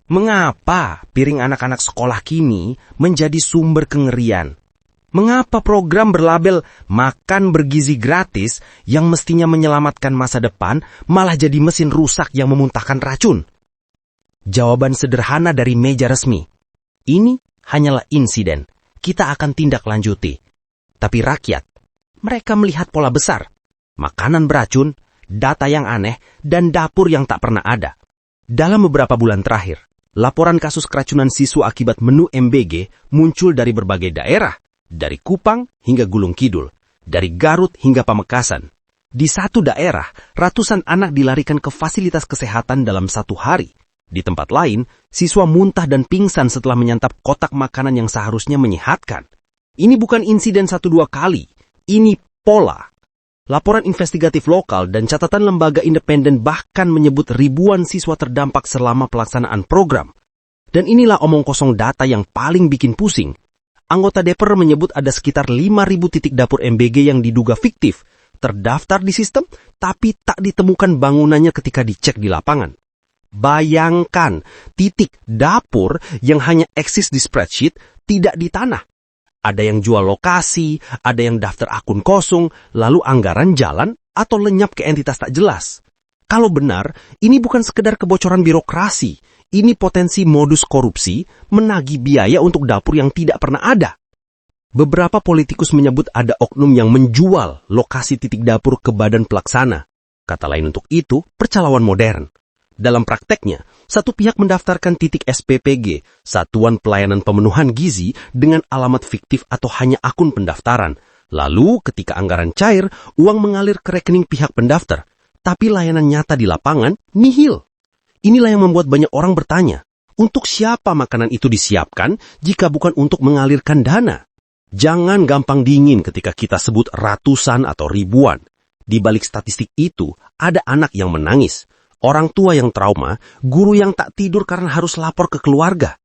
Mengapa piring anak-anak sekolah kini menjadi sumber kengerian? Mengapa program berlabel makan bergizi gratis yang mestinya menyelamatkan masa depan malah jadi mesin rusak yang memuntahkan racun? Jawaban sederhana dari meja resmi. Ini hanyalah insiden. Kita akan tindak lanjuti. Tapi rakyat, mereka melihat pola besar. Makanan beracun, data yang aneh, dan dapur yang tak pernah ada. Dalam beberapa bulan terakhir, laporan kasus keracunan siswa akibat menu MBG muncul dari berbagai daerah. Dari Kupang hingga Gunung Kidul, dari Garut hingga Pamekasan. Di satu daerah, ratusan anak dilarikan ke fasilitas kesehatan dalam satu hari. Di tempat lain, siswa muntah dan pingsan setelah menyantap kotak makanan yang seharusnya menyehatkan. Ini bukan insiden 1-2 kali, ini pola. Laporan investigatif lokal dan catatan lembaga independen bahkan menyebut ribuan siswa terdampak selama pelaksanaan program. Dan inilah omong kosong data yang paling bikin pusing. Anggota DPR menyebut ada sekitar 5.000 titik dapur MBG yang diduga fiktif, terdaftar di sistem, tapi tak ditemukan bangunannya ketika dicek di lapangan. Bayangkan, titik dapur yang hanya eksis di spreadsheet, tidak di tanah. Ada yang jual lokasi, ada yang daftar akun kosong, lalu anggaran jalan atau lenyap ke entitas tak jelas. Kalau benar, ini bukan sekedar kebocoran birokrasi. Ini potensi modus korupsi menagih biaya untuk dapur yang tidak pernah ada. Beberapa politikus menyebut ada oknum yang menjual lokasi titik dapur ke badan pelaksana. Kata lain untuk itu, percaloan modern. Dalam prakteknya, satu pihak mendaftarkan titik SPPG, Satuan Pelayanan Pemenuhan Gizi, dengan alamat fiktif atau hanya akun pendaftaran. Lalu, ketika anggaran cair, uang mengalir ke rekening pihak pendaftar. Tapi layanan nyata di lapangan nihil. Inilah yang membuat banyak orang bertanya, untuk siapa makanan itu disiapkan jika bukan untuk mengalirkan dana? Jangan gampang dingin ketika kita sebut ratusan atau ribuan. Di balik statistik itu, ada anak yang menangis, orang tua yang trauma, guru yang tak tidur karena harus lapor ke keluarga.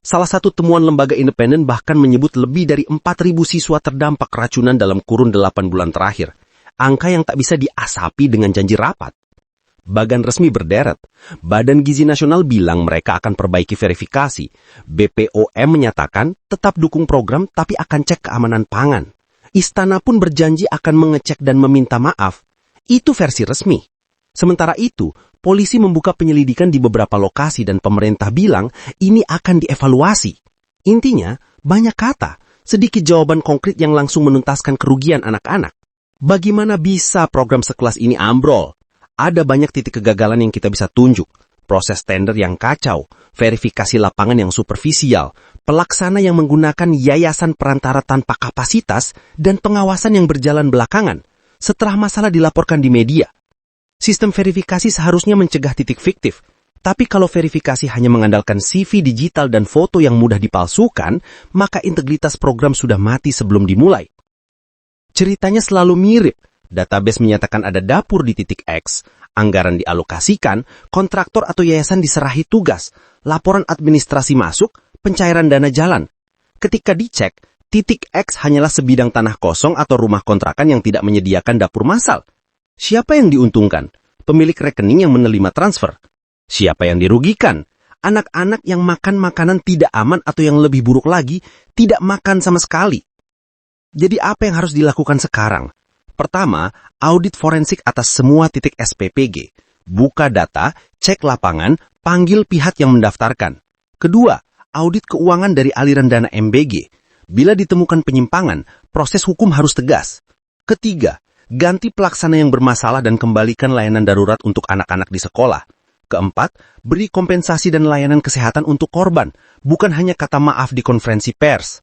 Salah satu temuan lembaga independen bahkan menyebut lebih dari 4.000 siswa terdampak keracunan dalam kurun 8 bulan terakhir. Angka yang tak bisa diasapi dengan janji rapat. Bagan resmi berderet. Badan Gizi Nasional bilang mereka akan perbaiki verifikasi. BPOM menyatakan tetap dukung program tapi akan cek keamanan pangan. Istana pun berjanji akan mengecek dan meminta maaf. Itu versi resmi. Sementara itu, polisi membuka penyelidikan di beberapa lokasi dan pemerintah bilang ini akan dievaluasi. Intinya, banyak kata, sedikit jawaban konkret yang langsung menuntaskan kerugian anak-anak. Bagaimana bisa program sekelas ini ambrol? Ada banyak titik kegagalan yang kita bisa tunjuk. Proses tender yang kacau, verifikasi lapangan yang superficial, pelaksana yang menggunakan yayasan perantara tanpa kapasitas, dan pengawasan yang berjalan belakangan. Setelah masalah dilaporkan di media. Sistem verifikasi seharusnya mencegah titik fiktif. Tapi kalau verifikasi hanya mengandalkan CV digital dan foto yang mudah dipalsukan, maka integritas program sudah mati sebelum dimulai. Ceritanya selalu mirip. Database menyatakan ada dapur di titik X, anggaran dialokasikan, kontraktor atau yayasan diserahi tugas, laporan administrasi masuk, pencairan dana jalan. Ketika dicek, titik X hanyalah sebidang tanah kosong atau rumah kontrakan yang tidak menyediakan dapur massal. Siapa yang diuntungkan? Pemilik rekening yang menerima transfer. Siapa yang dirugikan? Anak-anak yang makan makanan tidak aman atau yang lebih buruk lagi, tidak makan sama sekali. Jadi apa yang harus dilakukan sekarang? Pertama, audit forensik atas semua titik SPPG. Buka data, cek lapangan, panggil pihak yang mendaftarkan. Kedua, audit keuangan dari aliran dana MBG. Bila ditemukan penyimpangan, proses hukum harus tegas. Ketiga, ganti pelaksana yang bermasalah dan kembalikan layanan darurat untuk anak-anak di sekolah. Keempat, beri kompensasi dan layanan kesehatan untuk korban, bukan hanya kata maaf di konferensi pers.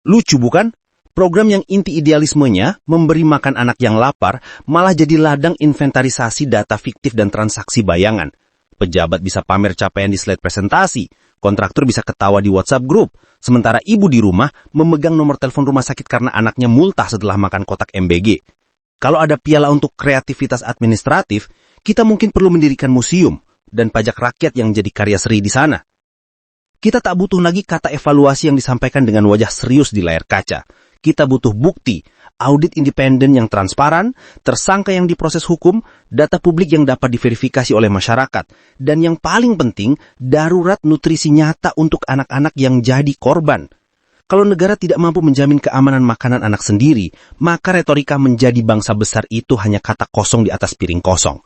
Lucu bukan? Program yang inti idealismenya, memberi makan anak yang lapar, malah jadi ladang inventarisasi data fiktif dan transaksi bayangan. Pejabat bisa pamer capaian di slide presentasi, kontraktor bisa ketawa di WhatsApp group, sementara ibu di rumah memegang nomor telepon rumah sakit karena anaknya multah setelah makan kotak MBG. Kalau ada piala untuk kreativitas administratif, kita mungkin perlu mendirikan museum dan pajak rakyat yang jadi karya seri di sana. Kita tak butuh lagi kata evaluasi yang disampaikan dengan wajah serius di layar kaca. Kita butuh bukti, audit independen yang transparan, tersangka yang diproses hukum, data publik yang dapat diverifikasi oleh masyarakat, dan yang paling penting, darurat nutrisi nyata untuk anak-anak yang jadi korban. Kalau negara tidak mampu menjamin keamanan makanan anak sendiri, maka retorika menjadi bangsa besar itu hanya kata kosong di atas piring kosong.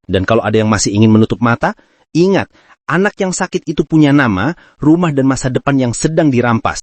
Dan kalau ada yang masih ingin menutup mata, ingat, anak yang sakit itu punya nama, rumah dan masa depan yang sedang dirampas.